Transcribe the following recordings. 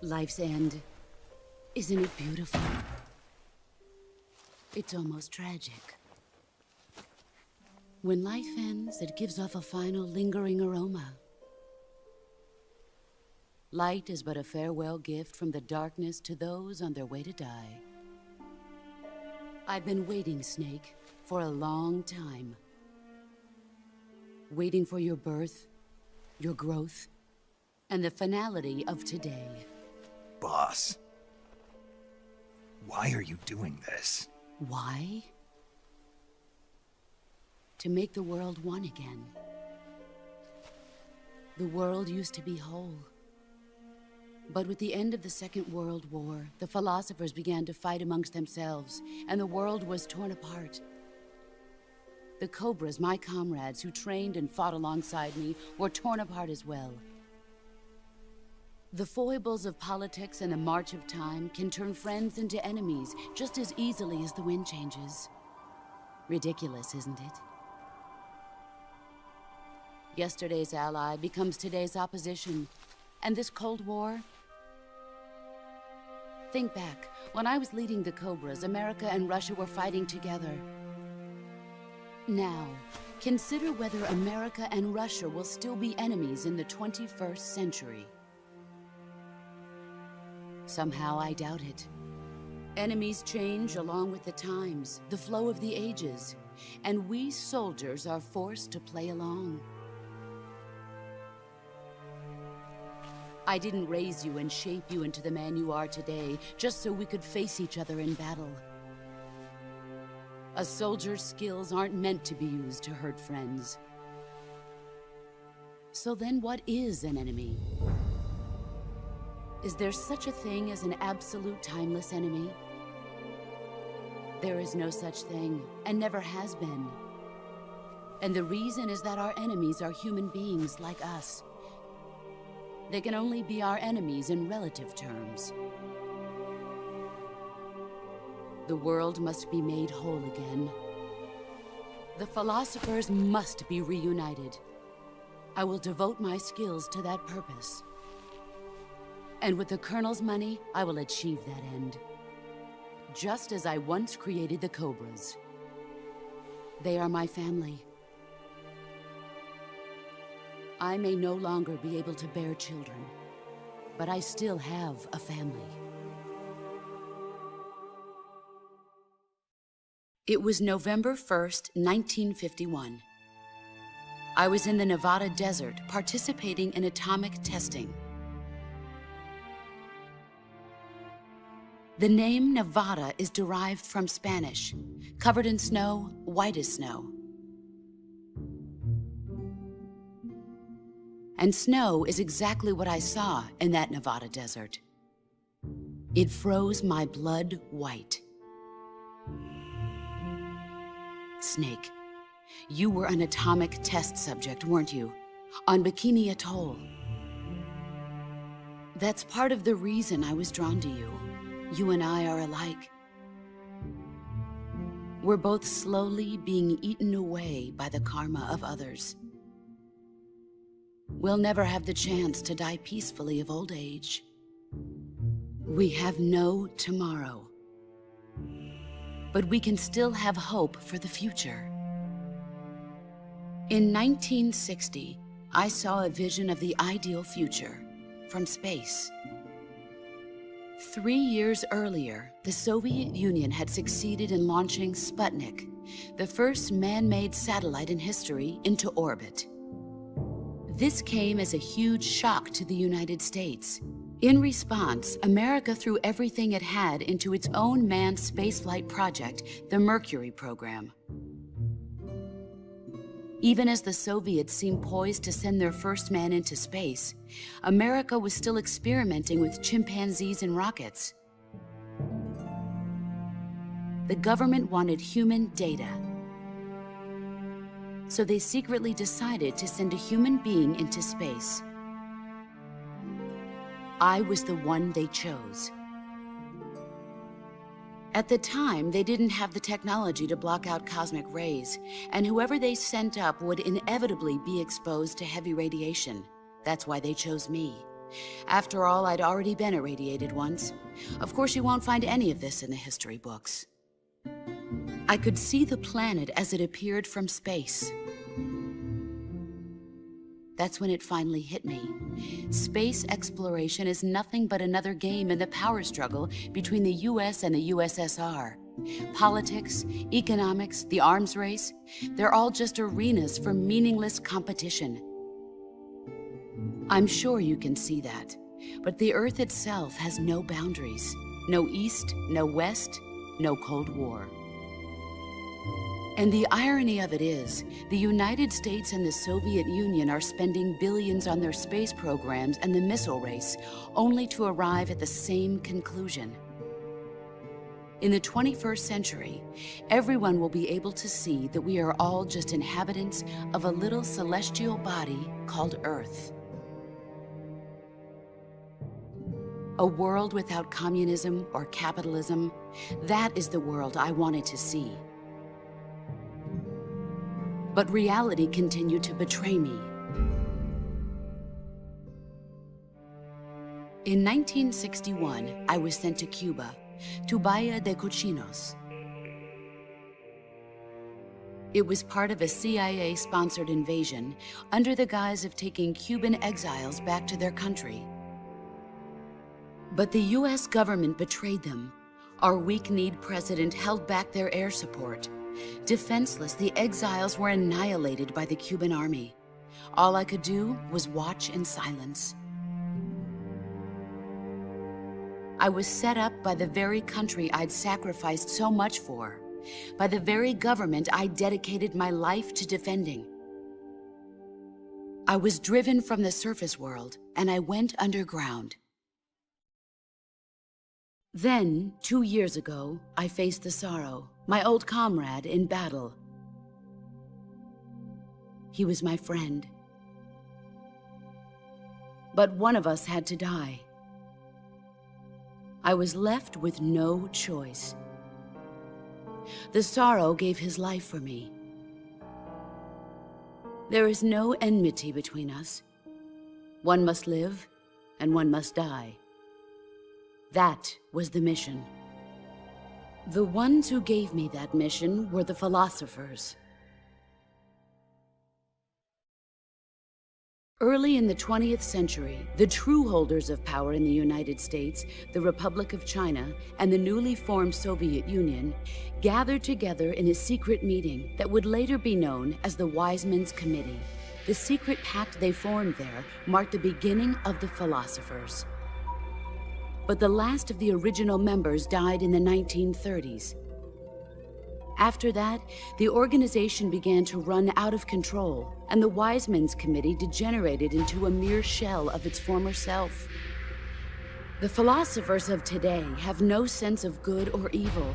Life's end. Isn't it beautiful? It's almost tragic. When life ends, it gives off a final lingering aroma. Light is but a farewell gift from the darkness to those on their way to die. I've been waiting, Snake, for a long time. Waiting for your birth, your growth, and the finality of today. Boss, why are you doing this? Why? To make the world one again. The world used to be whole. But with the end of the Second World War, the philosophers began to fight amongst themselves, and the world was torn apart. The Cobras, my comrades who trained and fought alongside me, were torn apart as well. The foibles of politics and the march of time can turn friends into enemies just as easily as the wind changes. Ridiculous, isn't it? Yesterday's ally becomes today's opposition. And this Cold War? Think back. When I was leading the Cobras, America and Russia were fighting together. Now, consider whether America and Russia will still be enemies in the 21st century. Somehow I doubt it. Enemies change along with the times, the flow of the ages, and we soldiers are forced to play along. I didn't raise you and shape you into the man you are today just so we could face each other in battle. A soldier's skills aren't meant to be used to hurt friends. So then what is an enemy? Is there such a thing as an absolute timeless enemy? There is no such thing, and never has been. And the reason is that our enemies are human beings like us. They can only be our enemies in relative terms. The world must be made whole again. The philosophers must be reunited. I will devote my skills to that purpose. And with the Colonel's money, I will achieve that end. Just as I once created the Cobras. They are my family. I may no longer be able to bear children, but I still have a family. It was November 1st, 1951. I was in the Nevada desert participating in atomic testing. The name Nevada is derived from Spanish, covered in snow, white as snow. And snow is exactly what I saw in that Nevada desert. It froze my blood white. Snake, you were an atomic test subject, weren't you? On Bikini Atoll. That's part of the reason I was drawn to you. You and I are alike. We're both slowly being eaten away by the karma of others. We'll never have the chance to die peacefully of old age. We have no tomorrow. But we can still have hope for the future. In 1960, I saw a vision of the ideal future from space. 3 years earlier, the Soviet Union had succeeded in launching Sputnik, the first man-made satellite in history, into orbit. This came as a huge shock to the United States. In response, America threw everything it had into its own manned spaceflight project, the Mercury program. Even as the Soviets seemed poised to send their first man into space, America was still experimenting with chimpanzees and rockets. The government wanted human data. So they secretly decided to send a human being into space. I was the one they chose. At the time, they didn't have the technology to block out cosmic rays, and whoever they sent up would inevitably be exposed to heavy radiation. That's why they chose me. After all, I'd already been irradiated once. Of course, you won't find any of this in the history books. I could see the planet as it appeared from space. That's when it finally hit me. Space exploration is nothing but another game in the power struggle between the US and the USSR. Politics, economics, the arms race, they're all just arenas for meaningless competition. I'm sure you can see that, but the Earth itself has no boundaries. No East, no West, no Cold War. And the irony of it is, the United States and the Soviet Union are spending billions on their space programs and the missile race, only to arrive at the same conclusion. In the 21st century, everyone will be able to see that we are all just inhabitants of a little celestial body called Earth. A world without communism or capitalism, that is the world I wanted to see. But reality continued to betray me. In 1961, I was sent to Cuba, to Bahia de Cochinos. It was part of a CIA-sponsored invasion under the guise of taking Cuban exiles back to their country. But the US government betrayed them. Our weak-kneed president held back their air support. Defenseless, the exiles were annihilated by the Cuban army. All I could do was watch in silence. I was set up by the very country I'd sacrificed so much for, by the very government I dedicated my life to defending. I was driven from the surface world, and I went underground. Then, 2 years ago, I faced the Sorrow, my old comrade in battle. He was my friend. But one of us had to die. I was left with no choice. The Sorrow gave his life for me. There is no enmity between us. One must live, and one must die. That was the mission. The ones who gave me that mission were the philosophers. Early in the 20th century, the true holders of power in the United States, the Republic of China, and the newly formed Soviet Union gathered together in a secret meeting that would later be known as the Wise Men's Committee. The secret pact they formed there marked the beginning of the philosophers. But the last of the original members died in the 1930s. After that, the organization began to run out of control, and the Wise Men's Committee degenerated into a mere shell of its former self. The philosophers of today have no sense of good or evil.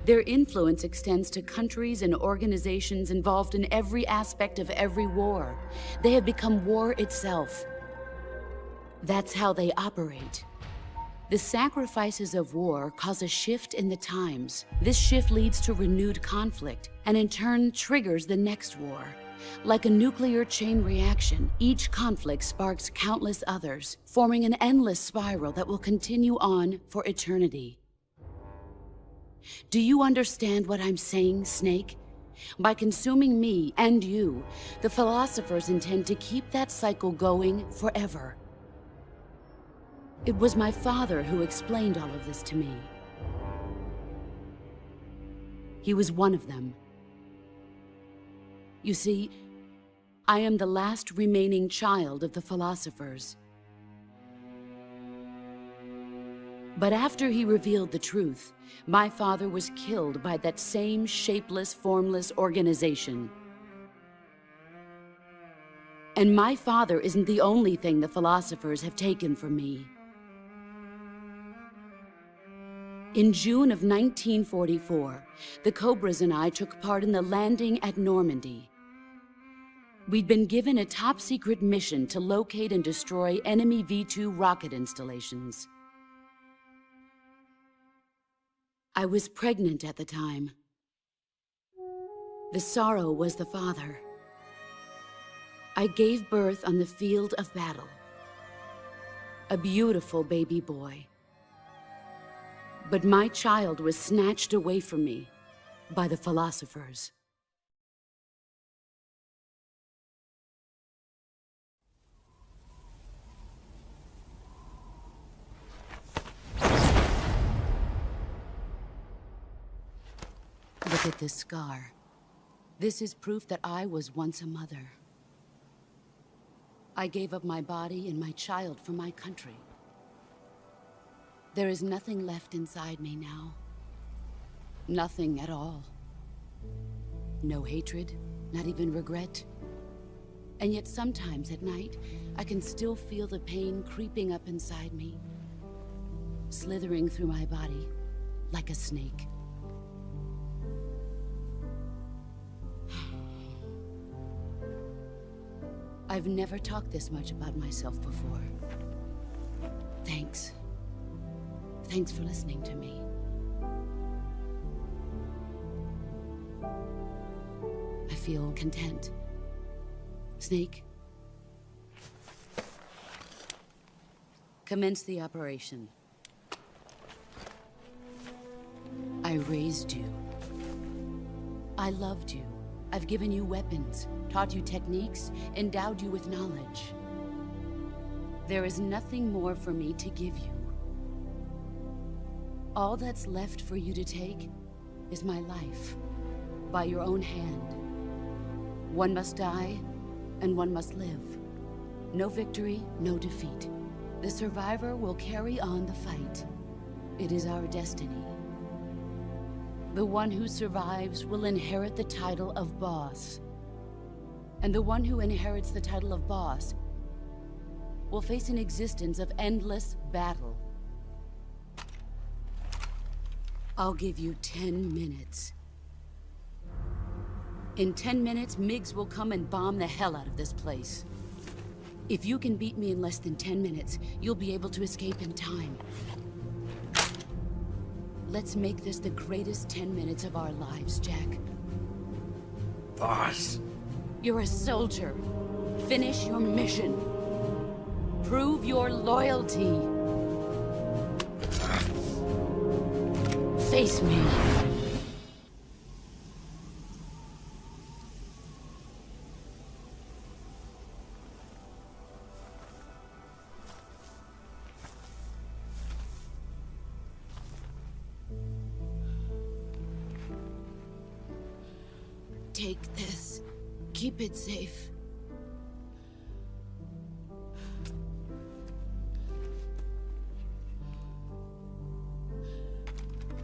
Their influence extends to countries and organizations involved in every aspect of every war. They have become war itself. That's how they operate. The sacrifices of war cause a shift in the times. This shift leads to renewed conflict, and in turn triggers the next war. Like a nuclear chain reaction, each conflict sparks countless others, forming an endless spiral that will continue on for eternity. Do you understand what I'm saying, Snake? By consuming me and you, the philosophers intend to keep that cycle going forever. It was my father who explained all of this to me. He was one of them. You see, I am the last remaining child of the philosophers. But after he revealed the truth, my father was killed by that same shapeless, formless organization. And my father isn't the only thing the philosophers have taken from me. In June of 1944, the Cobras and I took part in the landing at Normandy. We'd been given a top-secret mission to locate and destroy enemy V-2 rocket installations. I was pregnant at the time. The Sorrow was the father. I gave birth on the field of battle. a beautiful baby boy. But my child was snatched away from me by the philosophers. Look at this scar. This is proof that I was once a mother. I gave up my body and my child for my country. There is nothing left inside me now. Nothing at all. No hatred, not even regret. And yet sometimes at night, I can still feel the pain creeping up inside me, slithering through my body like a snake. I've never talked this much about myself before. Thanks. Thanks for listening to me. I feel content. Snake? Commence the operation. I raised you. I loved you. I've given you weapons, taught you techniques, endowed you with knowledge. There is nothing more for me to give you. All that's left for you to take is my life, by your own hand. One must die, and one must live. No victory, no defeat. The survivor will carry on the fight. It is our destiny. The one who survives will inherit the title of boss. And the one who inherits the title of boss will face an existence of endless battle. I'll give you 10 minutes. In 10 minutes, MiGs will come and bomb the hell out of this place. If you can beat me in less than 10 minutes, you'll be able to escape in time. Let's make this the greatest 10 minutes of our lives, Jack. Boss. You're a soldier. Finish your mission. Prove your loyalty. Face me. Take this. Keep it safe.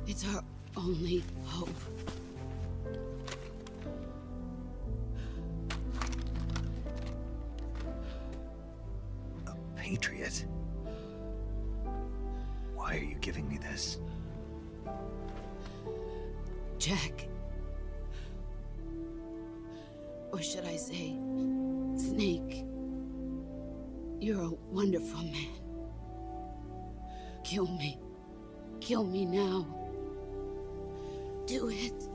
It's our only hope. A patriot? Why are you giving me this? Jack. Or should I say, Snake. You're a wonderful man. Kill me. Kill me now. Do it.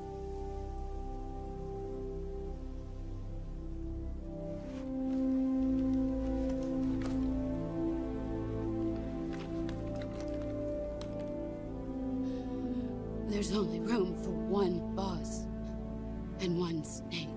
There's only room for one boss and one Snake.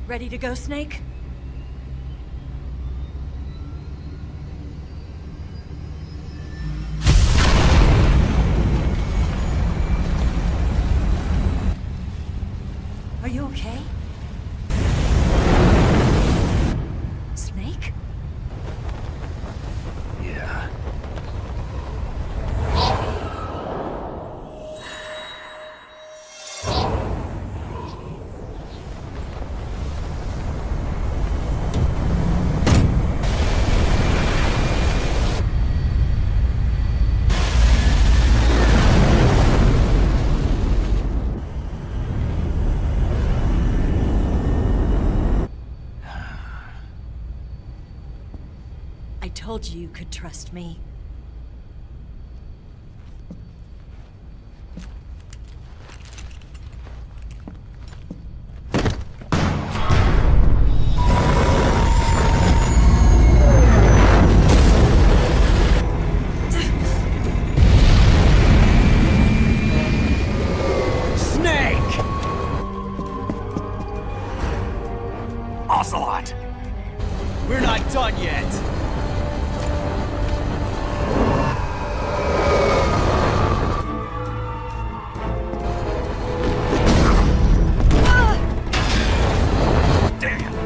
Ready to go, Snake? Are you okay? Snake? Yeah. I told you you could trust me. Snake! Ocelot! We're not done yet! Damn!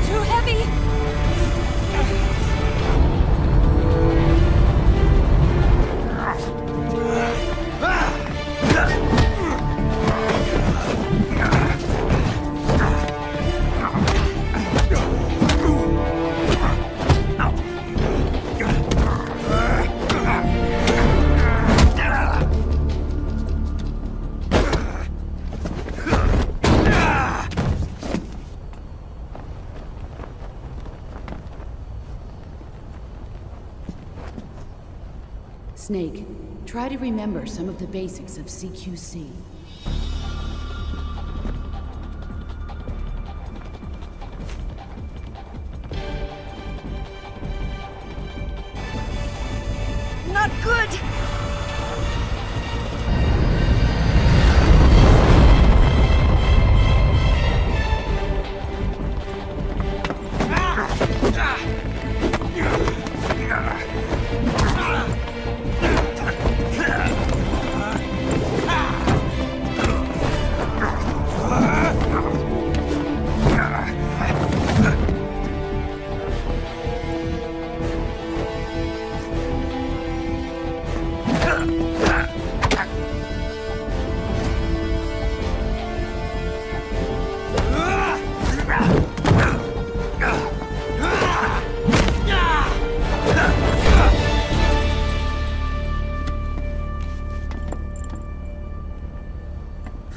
Too heavy! Snake, try to remember some of the basics of CQC. Not good!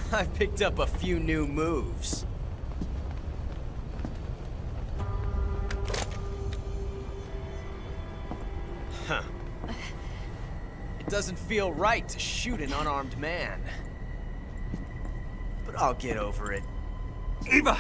I picked up a few new moves. Huh. It doesn't feel right to shoot an unarmed man. But I'll get over it. Eva!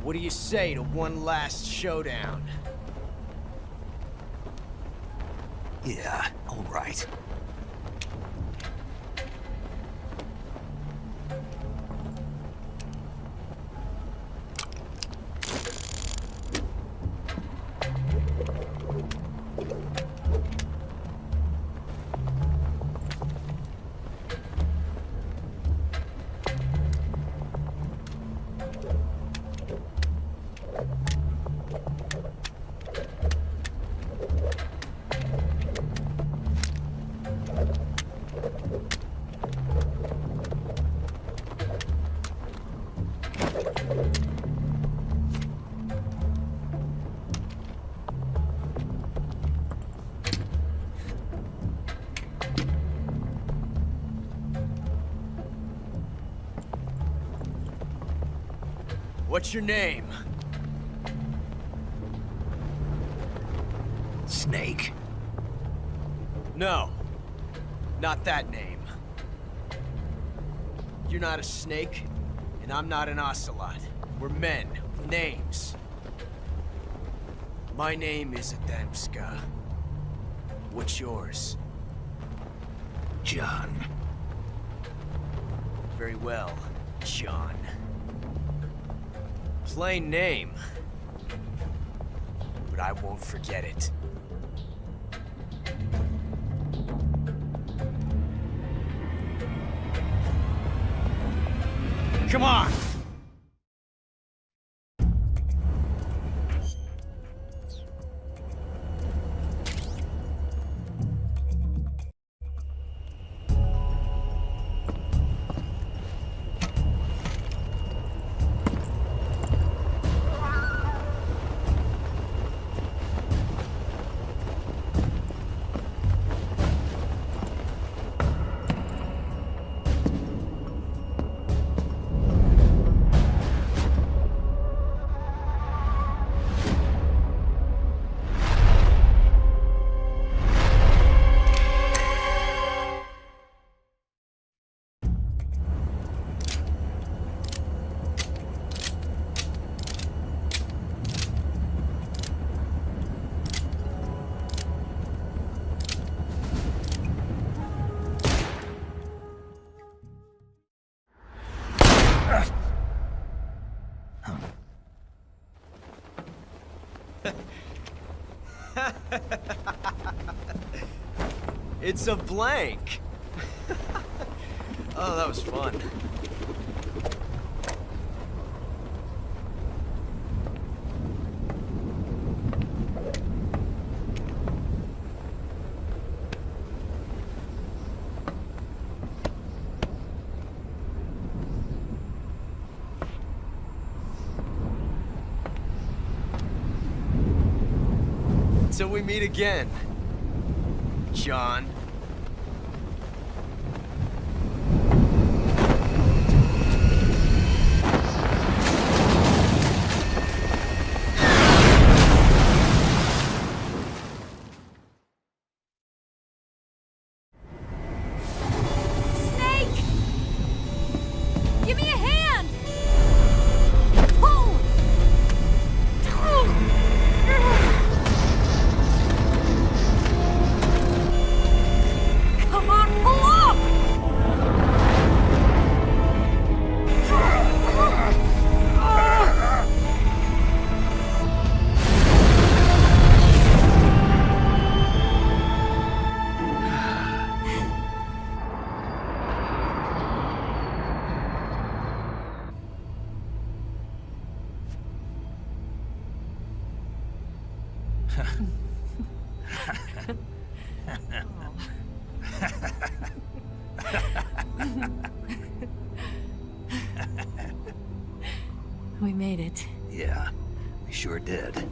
What do you say to one last showdown? Yeah, all right. What's your name? Snake. No. Not that name. You're not a snake, and I'm not an ocelot. We're men with names. My name is Adamska. What's yours? John. Very well, John. Plain name. But I won't forget it. Come on! It's a blank. Oh, that was fun. Till we meet again, John. Snake! Give me a hand! Pull! Come on, pull up! We made it. Yeah, we sure did.